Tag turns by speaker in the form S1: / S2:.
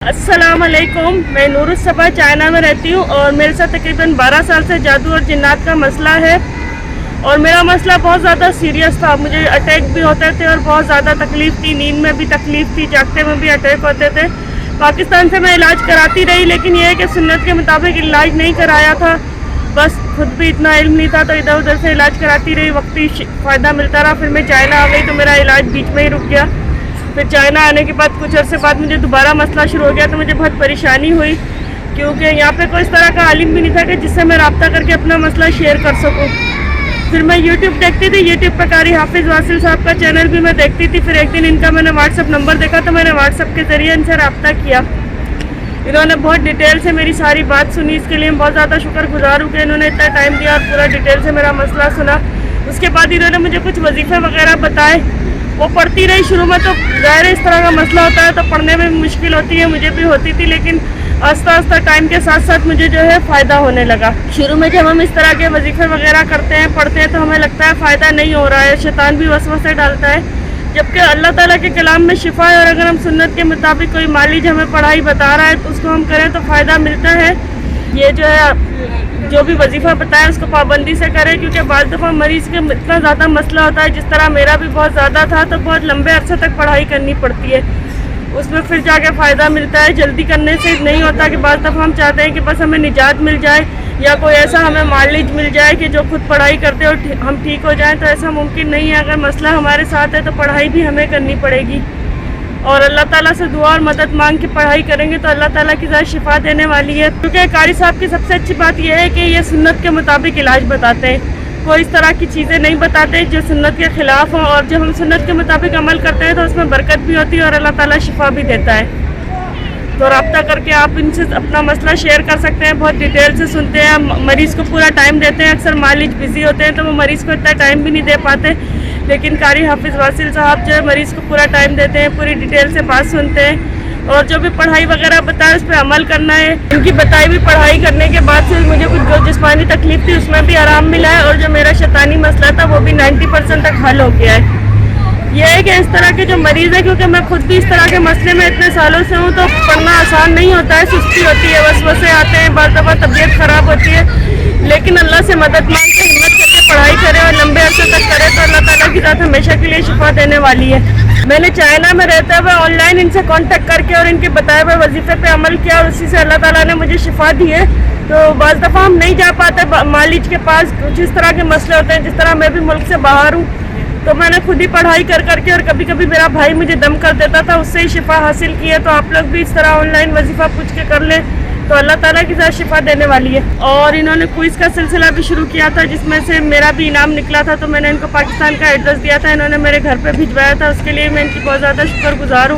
S1: السلام علیکم، میں نور الصبا چائنا میں رہتی ہوں اور میرے ساتھ تقریباً 12 سال سے جادو اور جنات کا مسئلہ ہے اور میرا مسئلہ بہت زیادہ سیریس تھا. مجھے اٹیک بھی ہوتے تھے اور بہت زیادہ تکلیف تھی، نیند میں بھی تکلیف تھی، جاگتے میں بھی اٹیک ہوتے تھے. پاکستان سے میں علاج کراتی رہی لیکن یہ ہے کہ سنت کے مطابق علاج نہیں کرایا تھا. بس خود بھی اتنا علم نہیں تھا تو ادھر ادھر سے علاج کراتی رہی، وقتی فائدہ ملتا رہا. پھر میں چائنا آ گئی تو میرا علاج بیچ میں ہی رک گیا. پھر چائنا آنے کے بعد کچھ عرصے بعد مجھے دوبارہ مسئلہ شروع ہو گیا تو مجھے بہت پریشانی ہوئی کیونکہ یہاں پہ کوئی اس طرح کا عالم بھی نہیں تھا کہ جس سے میں رابطہ کر کے اپنا مسئلہ شیئر کر سکوں. پھر میں یوٹیوب دیکھتی تھی، یوٹیوب پہ قاری حافظ واصل صاحب کا چینل بھی میں دیکھتی تھی. پھر ایک دن ان کا میں نے واٹس ایپ نمبر دیکھا تو میں نے واٹس ایپ کے ذریعے ان سے رابطہ کیا. انہوں نے بہت ڈیٹیل سے میری ساری بات سنی، اس کے لیے بہت زیادہ شکر گزار ہوں کہ انہوں نے اتنا ٹائم دیا اور پورا ڈیٹیل سے میرا مسئلہ سنا. اس کے بعد انہوں نے مجھے کچھ وظیفے وغیرہ بتائے، وہ پڑھتی رہی. شروع میں تو ظاہر اس طرح کا مسئلہ ہوتا ہے تو پڑھنے میں مشکل ہوتی ہے، مجھے بھی ہوتی تھی، لیکن آہستہ آہستہ ٹائم کے ساتھ ساتھ مجھے جو ہے فائدہ ہونے لگا. شروع میں جب ہم اس طرح کے وظیفے وغیرہ کرتے ہیں، پڑھتے ہیں تو ہمیں لگتا ہے فائدہ نہیں ہو رہا ہے، شیطان بھی وسوسے ڈالتا ہے، جبکہ اللہ تعالیٰ کے کلام میں شفا ہے. اور اگر ہم سنت کے مطابق کوئی مالج ہمیں پڑھائی بتا رہا ہے تو اس کو ہم کریں تو فائدہ ملتا ہے. یہ جو ہے جو بھی وظیفہ بتایا اس کو پابندی سے کریں، کیونکہ بعض دفعہ مریض کے اتنا زیادہ مسئلہ ہوتا ہے، جس طرح میرا بھی بہت زیادہ تھا، تو بہت لمبے عرصے تک پڑھائی کرنی پڑتی ہے. اس میں پھر جا کے فائدہ ملتا ہے. جلدی کرنے سے نہیں ہوتا کہ بعض دفعہ ہم چاہتے ہیں کہ بس ہمیں نجات مل جائے یا کوئی ایسا ہمیں مالج مل جائے کہ جو خود پڑھائی کرتے اور ہم ٹھیک ہو جائیں، تو ایسا ممکن نہیں ہے. اگر مسئلہ ہمارے ساتھ ہے تو پڑھائی بھی ہمیں کرنی پڑے گی اور اللہ تعالیٰ سے دعا اور مدد مانگ کے پڑھائی کریں گے تو اللہ تعالیٰ کی ذات شفا دینے والی ہے. کیونکہ قاری صاحب کی سب سے اچھی بات یہ ہے کہ یہ سنت کے مطابق علاج بتاتے ہیں، کوئی اس طرح کی چیزیں نہیں بتاتے جو سنت کے خلاف ہوں. اور جب ہم سنت کے مطابق عمل کرتے ہیں تو اس میں برکت بھی ہوتی ہے اور اللہ تعالیٰ شفا بھی دیتا ہے. تو رابطہ کر کے آپ ان سے اپنا مسئلہ شیئر کر سکتے ہیں. بہت ڈیٹیل سے سنتے ہیں، مریض کو پورا ٹائم دیتے ہیں. اکثر مالج بزی ہوتے ہیں تو وہ مریض کو اتنا ٹائم بھی نہیں دے پاتے، لیکن قاری حافظ واصل صاحب جو ہے مریض کو پورا ٹائم دیتے ہیں، پوری ڈیٹیل سے بات سنتے ہیں اور جو بھی پڑھائی وغیرہ بتائے اس پہ عمل کرنا ہے. ان کی بتائی ہوئی پڑھائی کرنے کے بعد سے مجھے کچھ جو جسمانی تکلیف تھی اس میں بھی آرام ملا ہے اور جو میرا شیطانی مسئلہ تھا وہ بھی 90% تک حل ہو گیا ہے. یہ ہے کہ اس طرح کے جو مریض ہیں، کیونکہ میں خود بھی اس طرح کے مسئلے میں اتنے سالوں سے ہوں، تو پڑھنا آسان نہیں ہوتا ہے، سستی ہوتی ہے، وسوسے آتے ہیں، بعض دفعہ طبیعت خراب ہوتی ہے. لیکن اللہ سے مدد مانگ کے ہمت کر کے پڑھائی کرے اور لمبے عرصے تک کرے تو اللہ تعالیٰ کی ذات ہمیشہ کے لیے شفا دینے والی ہے. میں نے چائنا میں رہتے ہوئے آن لائن ان سے کانٹیکٹ کر کے اور ان کے بتائے ہوئے وظیفے پہ عمل کیا اور اسی سے اللہ تعالیٰ نے مجھے شفا دی ہے. تو بعض دفعہ ہم نہیں جا پاتے مالج کے پاس، کچھ اس طرح کے مسئلے ہوتے ہیں. جس طرح میں بھی ملک سے باہر ہوں تو میں نے خود ہی پڑھائی کر کے اور کبھی کبھی میرا بھائی مجھے دم کر دیتا تھا، اس سے ہی شفا حاصل کی ہے. تو آپ لوگ بھی اس طرح آن لائن وظیفہ پوچھ کے کر لیں تو اللہ تعالیٰ کی ذات شفا دینے والی ہے. اور انہوں نے کوئز کا سلسلہ بھی شروع کیا تھا جس میں سے میرا بھی انعام نکلا تھا، تو میں نے ان کو پاکستان کا ایڈریس دیا تھا، انہوں نے میرے گھر پہ بھجوایا تھا. اس کے لیے میں ان کی بہت زیادہ شکر گزار ہوں.